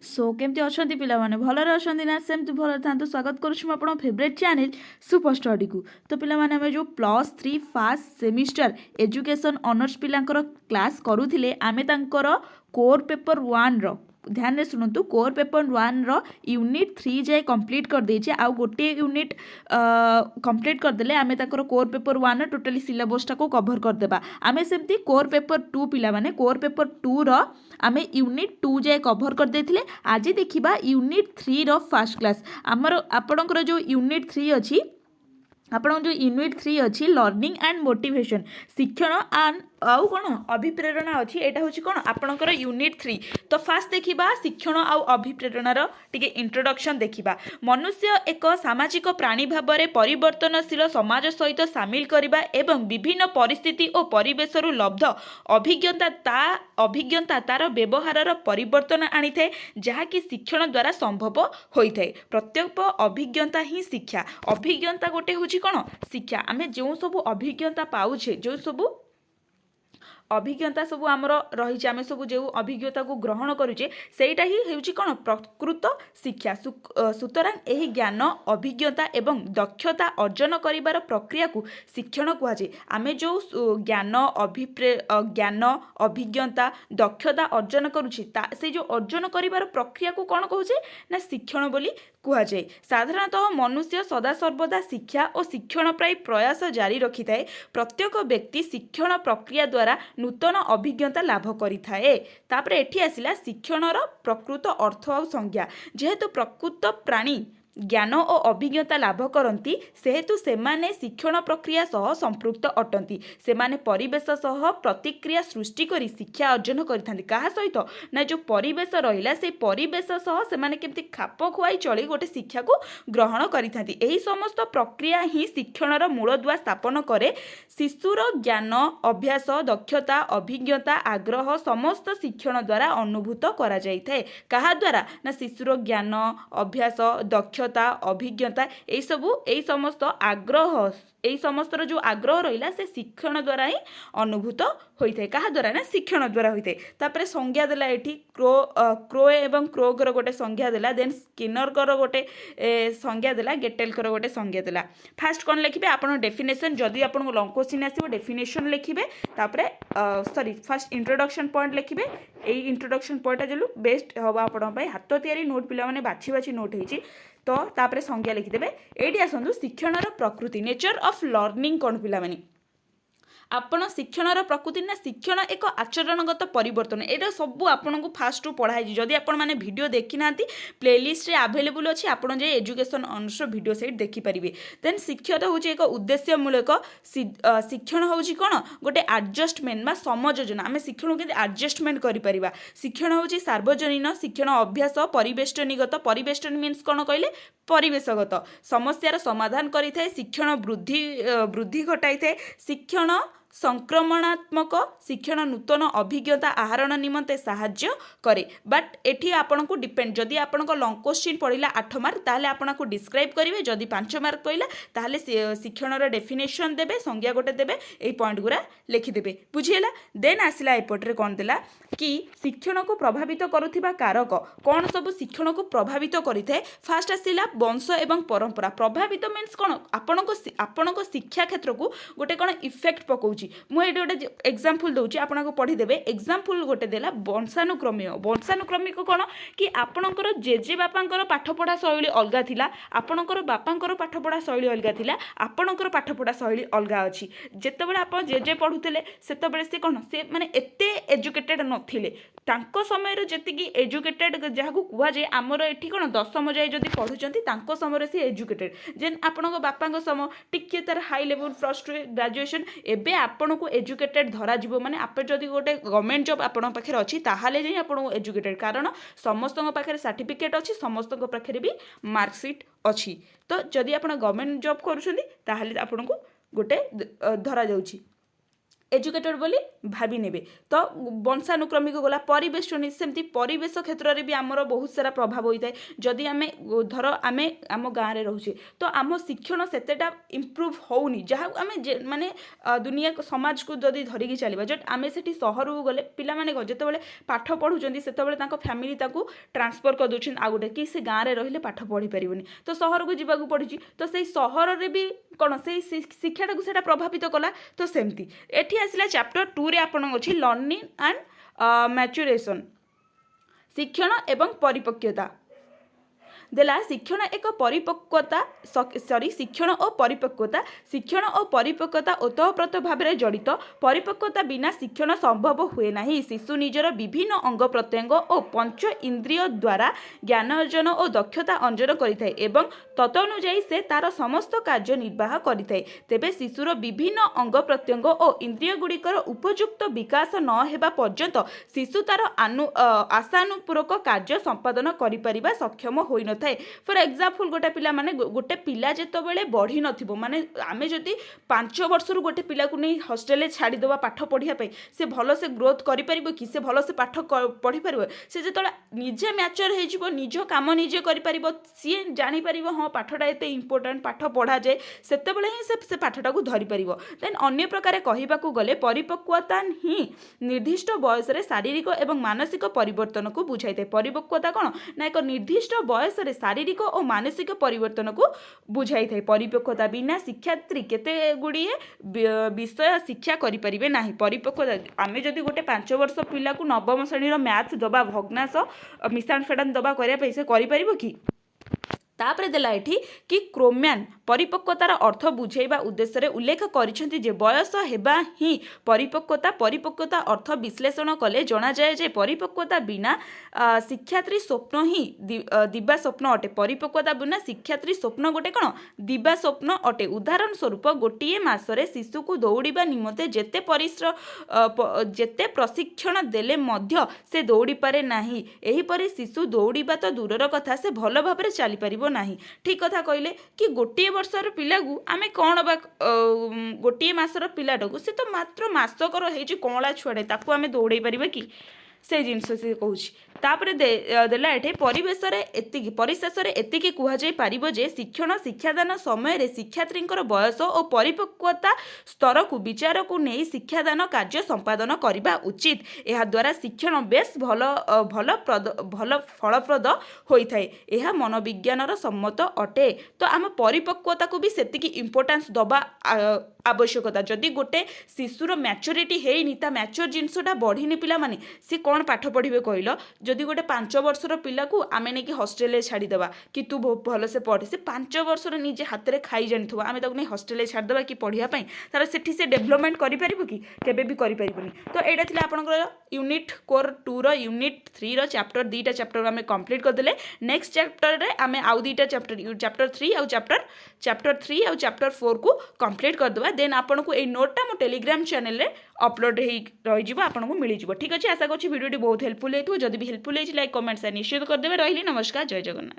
सो केमती अच्छा पाने भलरे अच्छा ना सेमती भल था स्वागत करुँ आप फेवरेट चैनल सुपर स्टडी को। तो पाने जो +3 फर्स्ट सेमिस्टर एजुकेशन ऑनर्स पिलांकर क्लास करूले आमे तांकर कोर पेपर 1 रो ध्यान रे शुणु कोर पेपर 1 रो यूनिट 3 जाए कंप्लीट कर देछे आ गोटे यूनिट कंप्लीट करदेले आमे तांकर कोर पेपर 1 टोटली सिलेबसटा को कवर करदेबा। आमे सेमती कोर पेपर 2 पिला माने कोर पेपर 2 रो आमे यूनिट 2 जाए कवर कर देथिले। आज देखिबा यूनिट 3 रो फर्स्ट क्लास हमर आपणकर जो यूनिट 3 अछि आपण जो यूनिट 3 अच्छी लर्निंग एंड मोटिवेशन शिक्षण एंड आउ कौन अभिप्रेरणा अच्छी यहाँ हूँ कौन आपणकर यूनिट 3। तो फास्ट देखा शिक्षण आउ अभिप्रेरणार टिके इंट्रोडक्शन देखा। मनुष्य एक सामाजिक प्राणी भाव में परिवर्तनशील समाज सहित सामिल करने एवं विभिन्न परिस्थिति और परिवेश लब्ध अभिज्ञता तार व्यवहार परिवर्तन आनी थाए जहाँकि शिक्षण द्वारा संभव होता है। प्रत्येक अभिज्ञता ही शिक्षा अभिज्ञता गोटे हूँ कौन शिक्षा आम जो सब अभिज्ञता पाऊे जो सब अभिज्ञता सब आमर रही आम सब जो अभिज्ञता को ग्रहण करुचे सेटा ही हूँ कौन प्रकृत शिक्षा। सुतरां यही ज्ञान अभिज्ञता एवं दक्षता अर्जन करिबार प्रक्रिया को शिक्षण कहुए। आम जो ज्ञान ज्ञान अभिज्ञता दक्षता अर्जन करुचे से जो अर्जन करिबार प्रक्रिया को कौन कहुचे ना शिक्षण बोली कहुए। साधारणतः मनुष्य सदासर्वदा शिक्षा और शिक्षण प्राय प्रयास जारी रखि थाए। प्रत्येक व्यक्ति शिक्षण प्रक्रिया द्वारा नूतन अभिज्ञता लाभ करिथाए। तापर एठी आसिला शिक्षणर प्रकृत अर्थ और संज्ञा। जेहेतु प्रकृत प्राणी ज्ञान और अभिज्ञता लाभ करती सेहेतु सेमाने शिक्षण प्रक्रिया सह संपृक्त अटंती। सेमाने परिवेश सह प्रतिक्रिया सृष्टि करी शिक्षा अर्जन करिथांती। कहा सहित ना जो परिवेश रहिला से परिवेश सह सेमाने केमती खाप खुआई चली गोटे शिक्षा को ग्रहण करिथांती। एही समस्त प्रक्रिया ही शिक्षणर मूलदुआ स्थापन करे। शिशुर ज्ञान अभ्यास दक्षता अभिज्ञता आग्रह समस्त शिक्षण द्वारा अनुभूत करा जाय थाए। कहा द्वारा ना शिशुर ज्ञान अभ्यास दक्षता अभिज्ञता यही समस्त आग्रह यही समस्तर जो आग्रह रहा से शिक्षण द्वारा ही अनुभूत होता है। क्या द्वारा ना शिक्षण द्वारा होता है। तापर संज्ञा देला एठी क्रो एवं क्रोगर गोटे संज्ञा देला देन स्किनर गोटे संज्ञा देला गेटेलकर गोटे संज्ञा देला। फास्ट कौन लिखे आपन डेफिनेशन जदि आपन लॉन्ग क्वेश्चन आसीबो डेफिनेशन लिखिबे तापर सॉरी फास्ट इंट्रोडक्शन पॉइंट लिखिबे। एई इंट्रोडक्शन पॉइंट जलु बेस्ट हवा आपन पई हाथ तैयारी नोट पिला माने बाछि बाछि नोट हेची। तो तापर संज्ञा लिखिदेवे। एठी आसंतु शिक्षणर प्रकृति नेचर ऑफ लर्निंग कौन पिला माने आपण शिक्षणर प्रकृति ना शिक्षण एक आचरणगत परिवर्तन एटा सब आपन को फास्ट रु पढ़ाई। जदि आपण माने वीडियो देखि नांती प्लेलिस्ट रे अवेलेबल अछि आपण जे एजुकेशन ऑनर्स वीडियो सेट देखि परिबे। देन शिक्षण होची एक उद्देश्यमूलक शिक्षण होची कोन गोटे एडजस्टमेंट बा समयोजन आमे शिक्षण के एडजस्टमेंट करि परिबा। शिक्षण होची सार्वजनीन शिक्षण अभ्यास परिवेष्टनीगत परिवेष्टन मीन्स कोन कहले परिवेशगत समस्यार समाधान करि थाए। शिक्षण वृद्धि घटाई थाए। शिक्षण संक्रमणात्मक शिक्षण नूतन अभिज्ञता आहरण निमंते साहाय्य करे। बट एठी आपन को डिपेंड जदि आपन को लॉन्ग क्वेश्चन पढ़िला 8 मार्क ताहले आपन को डिस्क्राइब करिवे। जदि 5 मार्क पइला ताहले शिक्षणर डेफिनेशन देबे संज्ञा गोटे देबे एई पॉइंट गुरा लिखि देबे। बुझियला। देन आसिला एपटरे कोन देला कि शिक्षण को प्रभावित करुथिबा कारक कोन सब शिक्षण को प्रभावित करिथे। फास्ट आसिला वंश एवं परंपरा। प्रभावित मीन्स कोन आपन को शिक्षा क्षेत्र को गोटे कोन इफेक्ट पकौ मुझे गोटे एग्जाम्पल दूसरी आपको पढ़ीदेवे। एग्जाम्पल गोटे देला वंशानुक्रमिक। वंशानुक्रमिक कौन कि आपणकर जेजे बापांकर पाठपढ़ा शैली अलगा थिला आपणकर बापांकर पाठपढ़ा शैली अलगा थिला आपणकर पाठपढ़ा शैली अलगा अच्छी। जेतेबेले आप जेजे पढ़ुले सेतेबेले से कौन से माने एते एजुकेटेड नथिले तांको समय जेतिकी एजुकेटेड जहाँ कह जाए आमर एठी कौन 10वीं जाए जदि पढ़ुचंती तांको समय से एजुकेटेड जेन आपणक बापांक समय टिके तार हाई लेवल प्लस 2 ग्रेजुएशन एबे आपन को एजुकेटेड धरा जिवो माने आप जदि गोटे गवर्नमेंट जॉब आपन पाखे अच्छी ताहाले जे आपन को एजुकेटेड कारण समस्त पाखे सर्टिफिकेट अच्छी समस्त पाखे भी मार्कशीट अच्छी। तो जदि आप गवर्नमेंट जॉब करुछंती ताहाले आपन को गोटे धरा जाउची। एजुकेटेड बोली भाभी नेबे तो वंशानुक्रमिक गला परिवेश सेमती परिवेश क्षेत्र में भी आमर बहुत सारा प्रभाव होता है जदि आम धर आम आम गाँव में रोचे तो आम शिक्षण सेतेटा इम्प्रूव होनी जहाँ आम माने दुनिया समाज को जदि धरिकी चलवा जट आम से सहर को गले पिलाने जिते पाठ पढ़ुं से फैमिली ट्रांसफर कर दूसरी आ गए कि से गाँव में रही पाठ पढ़ी पारनि तो सहर को जावाक पड़ी तो से सहर में भी कौन से शिक्षाटा को सेटा प्रभावित कला तो सेमती एठी आसला चैप्टर 2 रे आपण अछि लर्निंग एंड मैच्योरेशन शिक्षण एवं परिपक्वता देला शिक्षण एक परिपक्वता शिक्षण और परिपक्वता ओतप्रोत भाव में जड़ित परिपक्वता बिना शिक्षण संभव हुए नहीं शिशु निजर विभिन्न अंग प्रत्यंग और पंच इंद्रिय द्वारा ज्ञान अर्जन और दक्षता अर्जन करिथाय एवं तदनुजाई से तार समस्त कार्य निर्वाह करिथाय तेबे शिशुर विभिन्न अंग प्रत्यंग और इंद्रिय गुड़िकर उपयुक्त विकास न हेबा पर्यंत शिशु तार आशानुपूर्वक कार्य संपादन करिपारिबा सक्षम होई न थाए फॉर एग्जांपल गोटे पिला जितेबाला बढ़ी नथिबो माने आमे जदि 5 वर्ष गोटे पिला को नहीं हॉस्टेल छाड़ीदेवा पाठ पढ़ाई से भल से ग्रोथ करि परिबो कि से भल से पाठ पढ़ी पारिबो से जतले निजे मैच्योर हो जिवो निज काम निजे करि परिबो सी जानि परिबो हाँ पाठटा एते इंपोर्टेंट पाठ पढ़ा जाए सेतेबेले ही से पाठटा को धरि परिबो देन अन्य प्रकार कहिबाकू गले परिपक्वता ही निर्दिष्ट बयस रे शारीरिक एवं मानसिक परिवर्तन को बुझाई थाए परिपक्वता कौन ना एक निर्दिष्ट बयस रे शारीरिक और मानसिक परिवर्तन को बुझाई थाए परिपक्वता बिना शिक्षार्थी केते गुड़िए विषय शिक्षा करि परिबे नाही परिपक्वता आमे जदि गोटे 5 वर्ष पिला को नवम श्रेणी मैथ दबा भग्नाश मिशान फेडान दबा करिया से करि परिबो कि तापरे देला एठी कि क्रोम्यान परिपक्वतार अर्थ बुझाइबा उद्देश्य उल्लेख करिसेंति जे बयस हेबा ही परिपक्वता अर्थ विश्लेषण कले जना जाए जे परिपक्वता बिना शिक्षार्थी स्वप्न ही दिबा स्वप्न अटे परिपक्वता बिना शिक्षार्थी स्वप्न गोटे कौन दिबा स्वप्न अटे उदाहरण स्वरूप गोटे मासरे शिशु को दौड़िबा निमंते जेते प्रशिक्षण देले मध्य से दौड़ी पारे नाही एहीपरि शिशु दौड़िबा तो दूरर कथा से भल भाबरे चली परिबो नाही ठीक कथा कहले कि गोटे वर्षर पिला को आमे कौन बा गोटे मासर पिलाटा से तो मात्र मासकर है कौला छुआटे ताकू आमे दौड़े पारिबा कि से जिनस से कहूँ तापरे देला एठे परिवेश परिशेष एतिकी कुहाଯାଇ पारिबो जे शिक्षण शिक्षादान समय शिक्षार्थी बयस और परिपक्वता स्तर को विचार को नहीं शिक्षादान कार्य संपादन करने उचित यह द्वारा शिक्षण बेस भल फलप्रद होता है यह मनोविज्ञान सम्मत अटे तो आम परिपक्वता को भी सेतिकी इंपोर्टेंस दबा आवश्यकता जदि गोटे शिशुर मैच्योरिटी हेनी ता मैच्योर जिनसटा बढ़ी पिला माने सी कौन पाठ पढ़े कहल जदि गोटे 5 वर्षर पिला को आमे नहीं हॉस्टेल छाड़ीदेवा कि तू भल से पढ़ से 5 वर्षर निजे हाथ में खाई जानी आम नहीं हॉस्टेल छाड़ीदेवा कि पढ़ाई तार से डेभलपमेंट करें कि केबे भी करें तो यहाँ थी आपंकर यूनिट कोर 2 यूनिट 3 चैप्टर 2टा चैप्टर आम कंप्लीट करदे नेक्स्ट चैप्टर रे आम आउ 2टा चैप्टर 3 आउ चैप्टर 3 आउ चैप्टर 4 को कंप्लीट करदे देन आपन को ए नोटटा मो टेलीग्राम चैनल रे अपलोड रही आपको मिल जाए ठीक अच्छे आशा करी वीडियो बहुत हेल्पफुल होती जब भी हेल्पफुल होती लाइक कमेंट से निश्चित करदे रही नमस्कार जय जगन्नाथ।